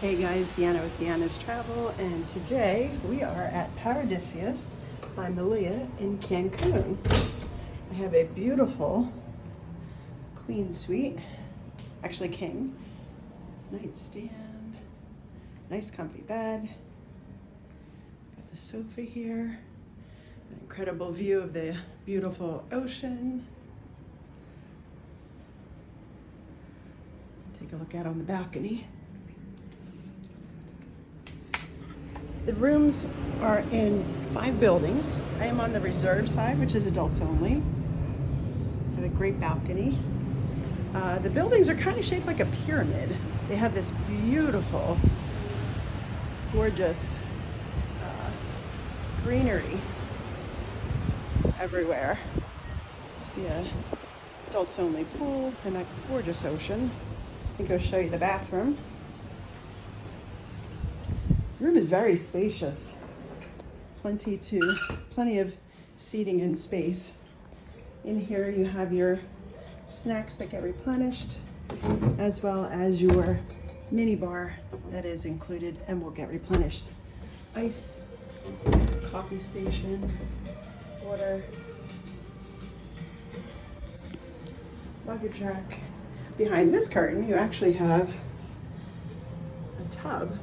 Hey guys, Deanna with Deanna's Travel, and today we are at Paradisus by Melia in Cancun. I have a beautiful queen suite, actually king, nightstand, nice comfy bed, got the sofa here, an incredible view of the beautiful ocean. Take a look out on the balcony. The rooms are in 5 buildings. I am on the reserve side, which is adults only. I have a great balcony. The buildings are kind of shaped like a pyramid. They have this beautiful, gorgeous greenery everywhere. There's the adults only pool and that gorgeous ocean. I think I'll show you the bathroom. The room is very spacious. Plenty of seating and space. In here you have your snacks that get replenished, as well as your mini bar that is included and will get replenished. Ice, coffee station, water, luggage rack. Behind this curtain you actually have a tub,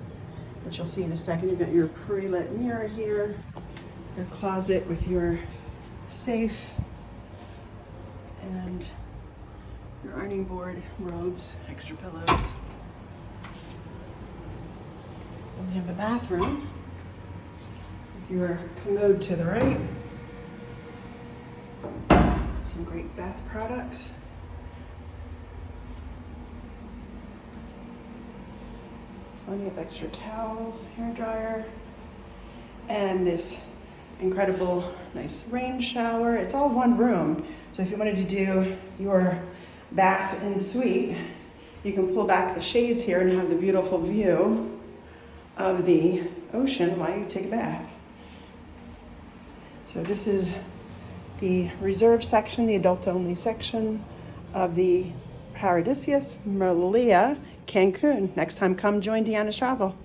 which you'll see in a second. You've got your pre-lit mirror here, your closet with your safe, and your ironing board, robes, extra pillows. And we have the bathroom with your commode to the right. Some great bath products. Plenty of extra towels, hair dryer, and this incredible nice rain shower. It's all one room. So if you wanted to do your bath and suite, you can pull back the shades here and have the beautiful view of the ocean while you take a bath. So this is the reserve section, the adults only section of the Paradisus Melia Cancun. Next time, come join Deanna's Travel.